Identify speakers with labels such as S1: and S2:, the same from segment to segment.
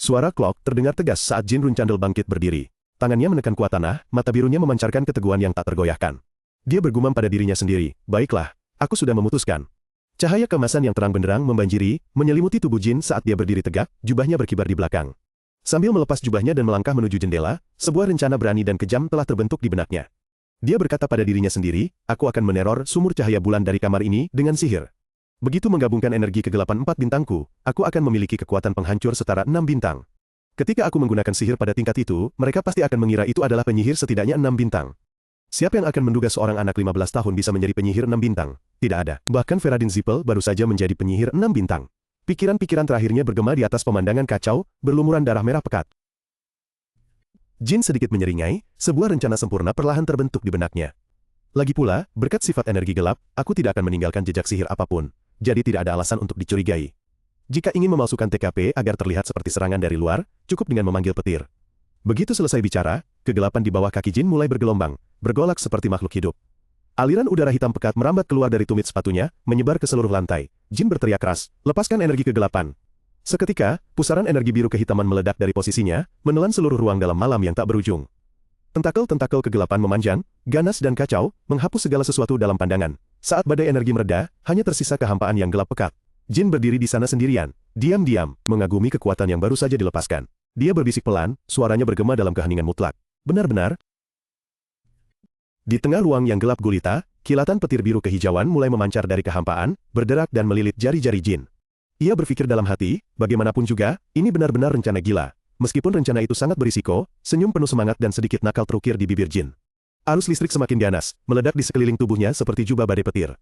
S1: Suara klok terdengar tegas saat Jin Runcandel bangkit berdiri. Tangannya menekan kuat tanah, mata birunya memancarkan keteguhan yang tak tergoyahkan. Dia bergumam pada dirinya sendiri, baiklah, aku sudah memutuskan. Cahaya kemasan yang terang benderang membanjiri, menyelimuti tubuh Jin saat dia berdiri tegak, jubahnya berkibar di belakang. Sambil melepas jubahnya dan melangkah menuju jendela, sebuah rencana berani dan kejam telah terbentuk di benaknya. Dia berkata pada dirinya sendiri, aku akan meneror sumur cahaya bulan dari kamar ini dengan sihir. Begitu menggabungkan energi kegelapan 4 bintangku, aku akan memiliki kekuatan penghancur setara 6 bintang. Ketika aku menggunakan sihir pada tingkat itu, mereka pasti akan mengira itu adalah penyihir setidaknya 6 bintang. Siapa yang akan menduga seorang anak 15 tahun bisa menjadi penyihir 6 bintang? Tidak ada. Bahkan Feradin Zippel baru saja menjadi penyihir 6 bintang. Pikiran-pikiran terakhirnya bergema di atas pemandangan kacau, berlumuran darah merah pekat. Jin sedikit menyeringai, sebuah rencana sempurna perlahan terbentuk di benaknya. Lagi pula, berkat sifat energi gelap, aku tidak akan meninggalkan jejak sihir apapun. Jadi tidak ada alasan untuk dicurigai. Jika ingin memalsukan TKP agar terlihat seperti serangan dari luar, cukup dengan memanggil petir. Begitu selesai bicara, kegelapan di bawah kaki Jin mulai bergelombang, bergolak seperti makhluk hidup. Aliran udara hitam pekat merambat keluar dari tumit sepatunya, menyebar ke seluruh lantai. Jin berteriak keras, lepaskan energi kegelapan. Seketika, pusaran energi biru kehitaman meledak dari posisinya, menelan seluruh ruang dalam malam yang tak berujung. Tentakel-tentakel kegelapan memanjang, ganas dan kacau, menghapus segala sesuatu dalam pandangan. Saat badai energi mereda, hanya tersisa kehampaan yang gelap pekat. Jin berdiri di sana sendirian, diam-diam, mengagumi kekuatan yang baru saja dilepaskan. Dia berbisik pelan, suaranya bergema dalam keheningan mutlak. Benar-benar. Di tengah ruang yang gelap gulita, kilatan petir biru kehijauan mulai memancar dari kehampaan, berderak dan melilit jari-jari Jin. Ia berpikir dalam hati, bagaimanapun juga, ini benar-benar rencana gila. Meskipun rencana itu sangat berisiko, senyum penuh semangat dan sedikit nakal terukir di bibir Jin. Arus listrik semakin ganas, meledak di sekeliling tubuhnya seperti jubah badai petir.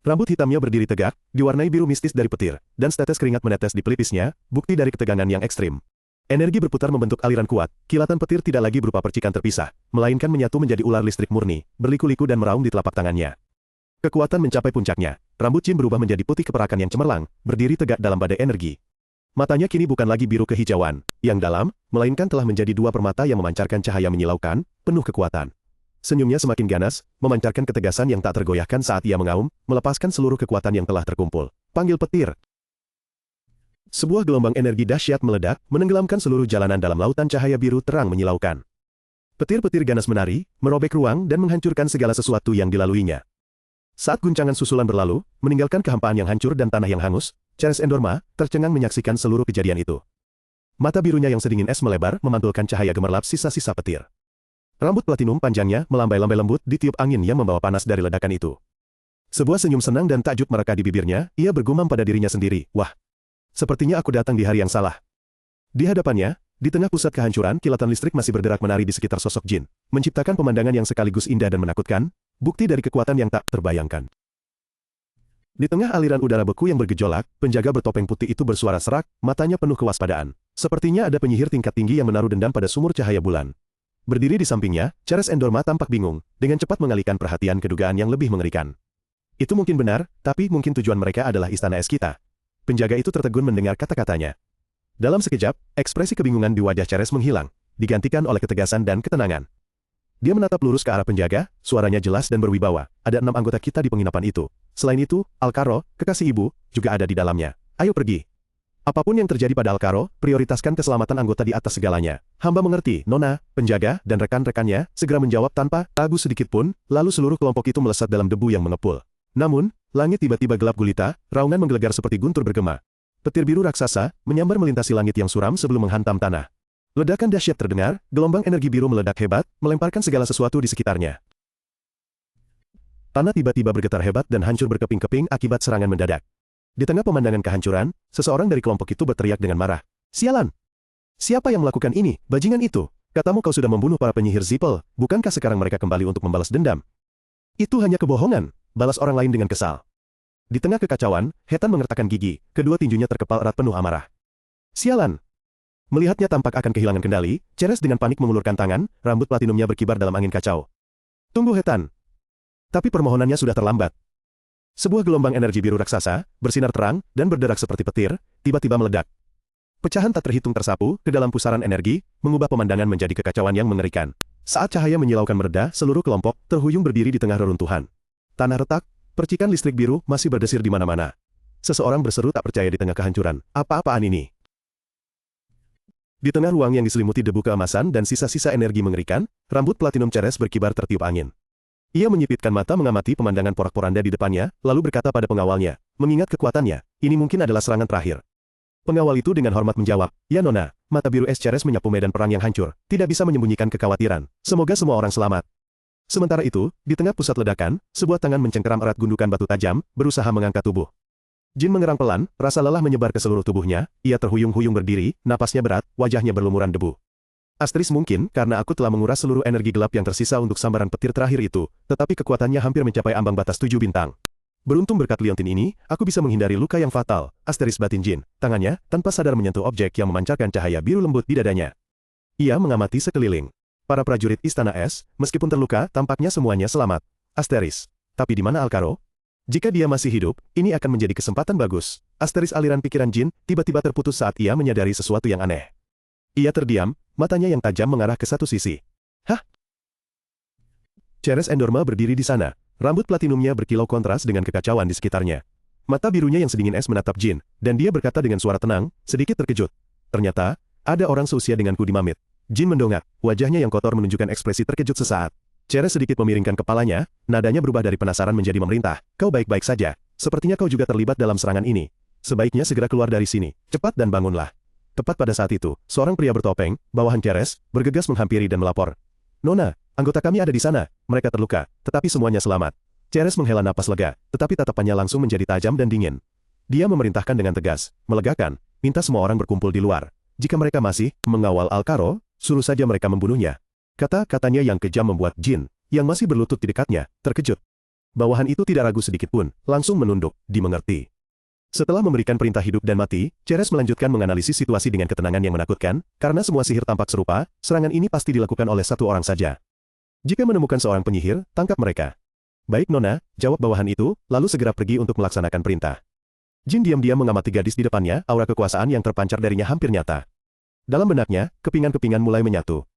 S1: Rambut hitamnya berdiri tegak, diwarnai biru mistis dari petir, dan setetes keringat menetes di pelipisnya, bukti dari ketegangan yang ekstrim. Energi berputar membentuk aliran kuat, kilatan petir tidak lagi berupa percikan terpisah, melainkan menyatu menjadi ular listrik murni, berliku-liku dan meraung di telapak tangannya. Kekuatan mencapai puncaknya, rambut Jin berubah menjadi putih keperakan yang cemerlang, berdiri tegak dalam badai energi. Matanya kini bukan lagi biru kehijauan, yang dalam, melainkan telah menjadi dua permata yang memancarkan cahaya menyilaukan, penuh kekuatan. Senyumnya semakin ganas, memancarkan ketegasan yang tak tergoyahkan saat ia mengaum, melepaskan seluruh kekuatan yang telah terkumpul. Panggil petir. Sebuah gelombang energi dahsyat meledak, menenggelamkan seluruh jalanan dalam lautan cahaya biru terang menyilaukan. Petir-petir ganas menari, merobek ruang dan menghancurkan segala sesuatu yang dilaluinya. Saat guncangan susulan berlalu, meninggalkan kehampaan yang hancur dan tanah yang hangus, Ceres Endorma tercengang menyaksikan seluruh kejadian itu. Mata birunya yang sedingin es melebar, memantulkan cahaya gemerlap sisa-sisa petir. Rambut platinum panjangnya melambai-lambai lembut ditiup angin yang membawa panas dari ledakan itu. Sebuah senyum senang dan takjub mereka di bibirnya, ia bergumam pada dirinya sendiri, wah, sepertinya aku datang di hari yang salah. Di hadapannya, di tengah pusat kehancuran, kilatan listrik masih berderak menari di sekitar sosok Jin, menciptakan pemandangan yang sekaligus indah dan menakutkan, bukti dari kekuatan yang tak terbayangkan. Di tengah aliran udara beku yang bergejolak, penjaga bertopeng putih itu bersuara serak, matanya penuh kewaspadaan. Sepertinya ada penyihir tingkat tinggi yang menaruh dendam pada sumur cahaya bulan. Berdiri di sampingnya, Ceres Endorma tampak bingung, dengan cepat mengalihkan perhatian ke dugaan yang lebih mengerikan. Itu mungkin benar, tapi mungkin tujuan mereka adalah istana es kita. Penjaga itu tertegun mendengar kata-katanya. Dalam sekejap, ekspresi kebingungan di wajah Ceres menghilang, digantikan oleh ketegasan dan ketenangan. Dia menatap lurus ke arah penjaga, suaranya jelas dan berwibawa, ada 6 anggota kita di penginapan itu. Selain itu, Alcaro, kekasih ibu, juga ada di dalamnya. Ayo pergi. Apapun yang terjadi pada Alcaro, prioritaskan keselamatan anggota di atas segalanya. Hamba mengerti, Nona, penjaga, dan rekan-rekannya, segera menjawab tanpa ragu sedikit pun, lalu seluruh kelompok itu melesat dalam debu yang mengepul. Namun, langit tiba-tiba gelap gulita, raungan menggelegar seperti guntur bergema. Petir biru raksasa, menyambar melintasi langit yang suram sebelum menghantam tanah. Ledakan dahsyat terdengar, gelombang energi biru meledak hebat, melemparkan segala sesuatu di sekitarnya. Tanah tiba-tiba bergetar hebat dan hancur berkeping-keping akibat serangan mendadak. Di tengah pemandangan kehancuran, seseorang dari kelompok itu berteriak dengan marah. Sialan! Siapa yang melakukan ini, bajingan itu? Katamu kau sudah membunuh para penyihir Zippel, bukankah sekarang mereka kembali untuk membalas dendam? Itu hanya kebohongan, balas orang lain dengan kesal. Di tengah kekacauan, Hetan mengertakkan gigi, kedua tinjunya terkepal erat penuh amarah. Sialan! Melihatnya tampak akan kehilangan kendali, Ceres dengan panik mengulurkan tangan, rambut platinumnya berkibar dalam angin kacau. Tunggu Hetan! Tapi permohonannya sudah terlambat. Sebuah gelombang energi biru raksasa, bersinar terang, dan berderak seperti petir, tiba-tiba meledak. Pecahan tak terhitung tersapu ke dalam pusaran energi, mengubah pemandangan menjadi kekacauan yang mengerikan. Saat cahaya menyilaukan mereda, seluruh kelompok terhuyung berdiri di tengah reruntuhan. Tanah retak, percikan listrik biru masih berdesir di mana-mana. Seseorang berseru tak percaya di tengah kehancuran, apa-apaan ini? Di tengah ruang yang diselimuti debu keemasan dan sisa-sisa energi mengerikan, rambut platinum Ceres berkibar tertiup angin. Ia menyipitkan mata mengamati pemandangan porak-poranda di depannya, lalu berkata pada pengawalnya, mengingat kekuatannya, ini mungkin adalah serangan terakhir. Pengawal itu dengan hormat menjawab, ya Nona, mata biru es Ceres menyapu medan perang yang hancur, tidak bisa menyembunyikan kekhawatiran, semoga semua orang selamat. Sementara itu, di tengah pusat ledakan, sebuah tangan mencengkeram erat gundukan batu tajam, berusaha mengangkat tubuh. Jin mengerang pelan, rasa lelah menyebar ke seluruh tubuhnya, ia terhuyung-huyung berdiri, napasnya berat, wajahnya berlumuran debu. Astris mungkin, karena aku telah menguras seluruh energi gelap yang tersisa untuk sambaran petir terakhir itu, tetapi kekuatannya hampir mencapai ambang batas 7 bintang. Beruntung berkat liontin ini, aku bisa menghindari luka yang fatal, asteris batin Jin, tangannya, tanpa sadar menyentuh objek yang memancarkan cahaya biru lembut di dadanya. Ia mengamati sekeliling. Para prajurit Istana Es, meskipun terluka, tampaknya semuanya selamat. Asteris. Tapi di mana Alcaro? Jika dia masih hidup, ini akan menjadi kesempatan bagus. Asteris aliran pikiran Jin, tiba-tiba terputus saat ia menyadari sesuatu yang aneh. Ia terdiam, matanya yang tajam mengarah ke satu sisi. Hah? Ceres Endorma berdiri di sana. Rambut platinumnya berkilau kontras dengan kekacauan di sekitarnya. Mata birunya yang sedingin es menatap Jin, dan dia berkata dengan suara tenang, sedikit terkejut. Ternyata, ada orang seusia denganku di Mamit. Jin mendongak, wajahnya yang kotor menunjukkan ekspresi terkejut sesaat. Ceres sedikit memiringkan kepalanya, nadanya berubah dari penasaran menjadi memerintah. Kau baik-baik saja. Sepertinya kau juga terlibat dalam serangan ini. Sebaiknya segera keluar dari sini. Cepat dan bangunlah. Tepat pada saat itu, seorang pria bertopeng, bawahan Ceres, bergegas menghampiri dan melapor. Nona, anggota kami ada di sana. Mereka terluka, tetapi semuanya selamat. Ceres menghela napas lega, tetapi tatapannya langsung menjadi tajam dan dingin. Dia memerintahkan dengan tegas, melegakan, minta semua orang berkumpul di luar. Jika mereka masih mengawal Alcaro, suruh saja mereka membunuhnya. Kata-katanya yang kejam membuat Jin, yang masih berlutut di dekatnya, terkejut. Bawahan itu tidak ragu sedikitpun, langsung menunduk, dimengerti. Setelah memberikan perintah hidup dan mati, Ceres melanjutkan menganalisis situasi dengan ketenangan yang menakutkan, karena semua sihir tampak serupa, serangan ini pasti dilakukan oleh satu orang saja. Jika menemukan seorang penyihir, tangkap mereka. Baik Nona, jawab bawahan itu, lalu segera pergi untuk melaksanakan perintah. Jin diam-diam mengamati gadis di depannya, aura kekuasaan yang terpancar darinya hampir nyata. Dalam benaknya, kepingan-kepingan mulai menyatu.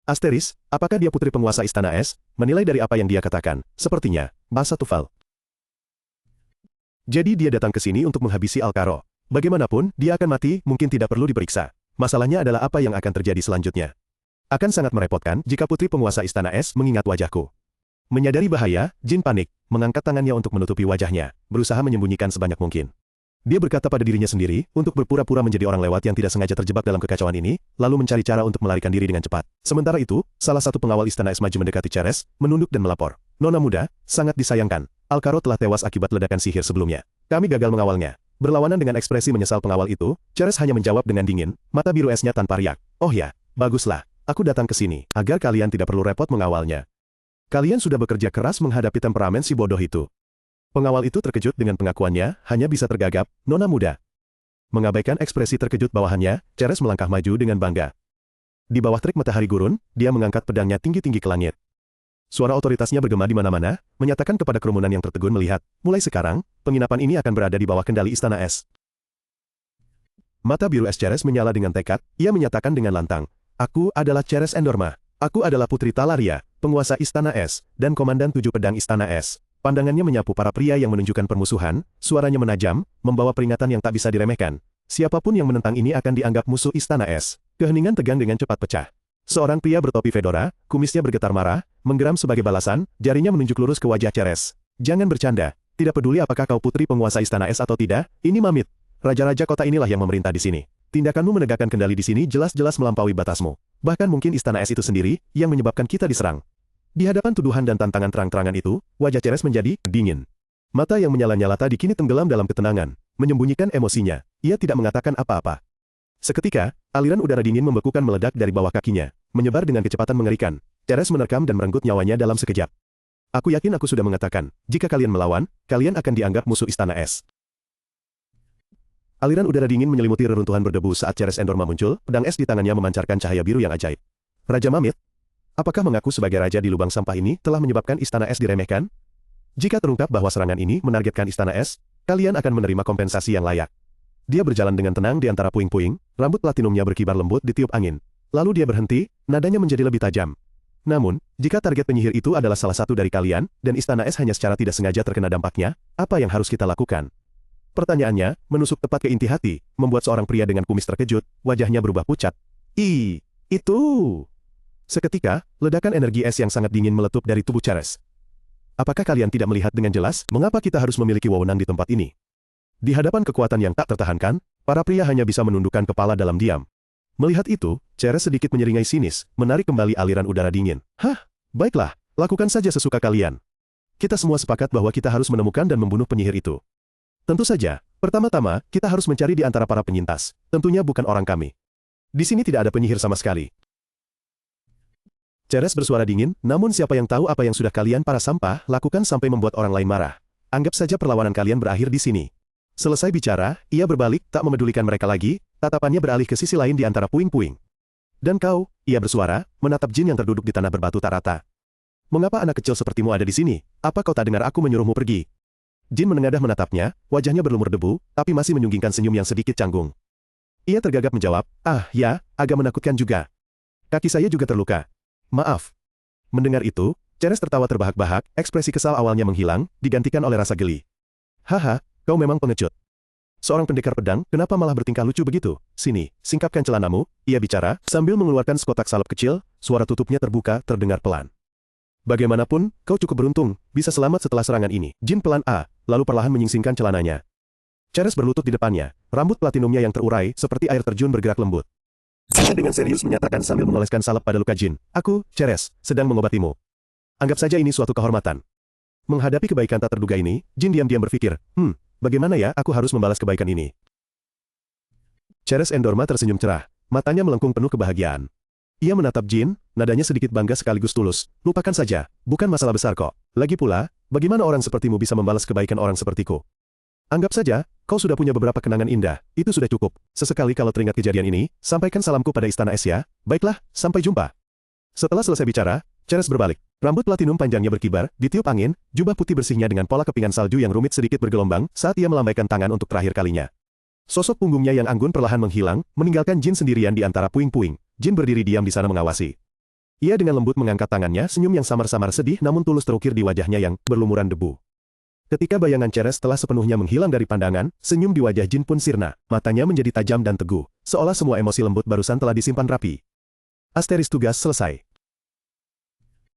S1: Asteris, apakah dia putri penguasa Istana Es? Menilai dari apa yang dia katakan, sepertinya, bahasa Tufal. Jadi dia datang ke sini untuk menghabisi Alcaro. Bagaimanapun, dia akan mati, mungkin tidak perlu diperiksa. Masalahnya adalah apa yang akan terjadi selanjutnya. Akan sangat merepotkan jika putri penguasa Istana Es mengingat wajahku. Menyadari bahaya, Jin panik, mengangkat tangannya untuk menutupi wajahnya, berusaha menyembunyikan sebanyak mungkin. Dia berkata pada dirinya sendiri, untuk berpura-pura menjadi orang lewat yang tidak sengaja terjebak dalam kekacauan ini, lalu mencari cara untuk melarikan diri dengan cepat. Sementara itu, salah satu pengawal Istana Es maju mendekati Ceres, menunduk dan melapor. Nona muda, sangat disayangkan. Alcaro telah tewas akibat ledakan sihir sebelumnya. Kami gagal mengawalnya. Berlawanan dengan ekspresi menyesal pengawal itu, Ceres hanya menjawab dengan dingin, mata biru esnya tanpa riak. Oh ya, baguslah. Aku datang ke sini, agar kalian tidak perlu repot mengawalnya. Kalian sudah bekerja keras menghadapi temperamen si bodoh itu. Pengawal itu terkejut dengan pengakuannya, hanya bisa tergagap, Nona muda. Mengabaikan ekspresi terkejut bawahannya, Ceres melangkah maju dengan bangga. Di bawah terik matahari gurun, dia mengangkat pedangnya tinggi-tinggi ke langit. Suara otoritasnya bergema di mana-mana, menyatakan kepada kerumunan yang tertegun melihat, mulai sekarang, penginapan ini akan berada di bawah kendali Istana Es. Mata biru es Ceres menyala dengan tekad, ia menyatakan dengan lantang, Aku adalah Ceres Endorma. Aku adalah putri Talaria, penguasa Istana Es, dan komandan 7 pedang Istana Es. Pandangannya menyapu para pria yang menunjukkan permusuhan, suaranya menajam, membawa peringatan yang tak bisa diremehkan. Siapapun yang menentang ini akan dianggap musuh Istana Es. Keheningan tegang dengan cepat pecah. Seorang pria bertopi fedora, kumisnya bergetar marah, menggeram sebagai balasan, jarinya menunjuk lurus ke wajah Ceres. Jangan bercanda, tidak peduli apakah kau putri penguasa Istana Es atau tidak, ini Mamit. Raja-raja kota inilah yang memerintah di sini. Tindakanmu menegakkan kendali di sini jelas-jelas melampaui batasmu. Bahkan mungkin Istana Es itu sendiri, yang menyebabkan kita diserang. Di hadapan tuduhan dan tantangan terang-terangan itu, wajah Ceres menjadi dingin. Mata yang menyala-nyala tadi kini tenggelam dalam ketenangan, menyembunyikan emosinya. Ia tidak mengatakan apa-apa. Seketika, aliran udara dingin membekukan meledak dari bawah kakinya, menyebar dengan kecepatan mengerikan. Ceres menerkam dan merenggut nyawanya dalam sekejap. Aku yakin aku sudah mengatakan, jika kalian melawan, kalian akan dianggap musuh Istana Es. Aliran udara dingin menyelimuti reruntuhan berdebu saat Ceres Endorma muncul, pedang es di tangannya memancarkan cahaya biru yang ajaib. Raja Mamit? Apakah mengaku sebagai raja di lubang sampah ini telah menyebabkan Istana Es diremehkan? Jika terungkap bahwa serangan ini menargetkan Istana Es, kalian akan menerima kompensasi yang layak. Dia berjalan dengan tenang di antara puing-puing, rambut platinumnya berkibar lembut ditiup angin. Lalu dia berhenti, nadanya menjadi lebih tajam. Namun, jika target penyihir itu adalah salah satu dari kalian, dan Istana Es hanya secara tidak sengaja terkena dampaknya, apa yang harus kita lakukan? Pertanyaannya, menusuk tepat ke inti hati, membuat seorang pria dengan kumis terkejut, wajahnya berubah pucat. Itu. Seketika, ledakan energi es yang sangat dingin meletup dari tubuh Ceres. Apakah kalian tidak melihat dengan jelas mengapa kita harus memiliki wewenang di tempat ini? Di hadapan kekuatan yang tak tertahankan, para pria hanya bisa menundukkan kepala dalam diam. Melihat itu, Ceres sedikit menyeringai sinis, menarik kembali aliran udara dingin. Hah? Baiklah, lakukan saja sesuka kalian. Kita semua sepakat bahwa kita harus menemukan dan membunuh penyihir itu. Tentu saja, pertama-tama, kita harus mencari di antara para penyintas. Tentunya bukan orang kami. Di sini tidak ada penyihir sama sekali. Ceres bersuara dingin, namun siapa yang tahu apa yang sudah kalian para sampah lakukan sampai membuat orang lain marah. Anggap saja perlawanan kalian berakhir di sini. Selesai bicara, ia berbalik, tak memedulikan mereka lagi, tatapannya beralih ke sisi lain di antara puing-puing. Dan kau, ia bersuara, menatap Jin yang terduduk di tanah berbatu tak rata. Mengapa anak kecil sepertimu ada di sini? Apa kau tak dengar aku menyuruhmu pergi? Jin menengadah menatapnya, wajahnya berlumur debu, tapi masih menyunggingkan senyum yang sedikit canggung. Ia tergagap menjawab, ya, agak menakutkan juga. Kaki saya juga terluka. Maaf. Mendengar itu, Ceres tertawa terbahak-bahak, ekspresi kesal awalnya menghilang, digantikan oleh rasa geli. Haha, kau memang pengecut. Seorang pendekar pedang, kenapa malah bertingkah lucu begitu? Sini, singkapkan celanamu, ia bicara, sambil mengeluarkan sekotak salep kecil, suara tutupnya terbuka, terdengar pelan. Bagaimanapun, kau cukup beruntung, bisa selamat setelah serangan ini. Jin pelan lalu perlahan menyingsingkan celananya. Ceres berlutut di depannya, rambut platinumnya yang terurai, seperti air terjun bergerak lembut. Dia dengan serius menyatakan sambil mengoleskan salep pada luka Jin. Aku, Ceres, sedang mengobatimu. Anggap saja ini suatu kehormatan. Menghadapi kebaikan tak terduga ini, Jin diam-diam berpikir, bagaimana ya aku harus membalas kebaikan ini? Ceres Endorma tersenyum cerah, matanya melengkung penuh kebahagiaan. Ia menatap Jin, nadanya sedikit bangga sekaligus tulus. Lupakan saja, bukan masalah besar kok. Lagi pula, bagaimana orang sepertimu bisa membalas kebaikan orang sepertiku? Anggap saja, kau sudah punya beberapa kenangan indah, itu sudah cukup. Sesekali kalau teringat kejadian ini, sampaikan salamku pada Istana Es ya. Baiklah, sampai jumpa. Setelah selesai bicara, Ceres berbalik. Rambut platinum panjangnya berkibar, ditiup angin, jubah putih bersihnya dengan pola kepingan salju yang rumit sedikit bergelombang saat ia melambaikan tangan untuk terakhir kalinya. Sosok punggungnya yang anggun perlahan menghilang, meninggalkan Jin sendirian di antara puing-puing. Jin berdiri diam di sana mengawasi. Ia dengan lembut mengangkat tangannya, senyum yang samar-samar sedih namun tulus terukir di wajahnya yang berlumuran debu. Ketika bayangan Ceres telah sepenuhnya menghilang dari pandangan, senyum di wajah Jin pun sirna, matanya menjadi tajam dan teguh, seolah semua emosi lembut barusan telah disimpan rapi. Asteris tugas selesai.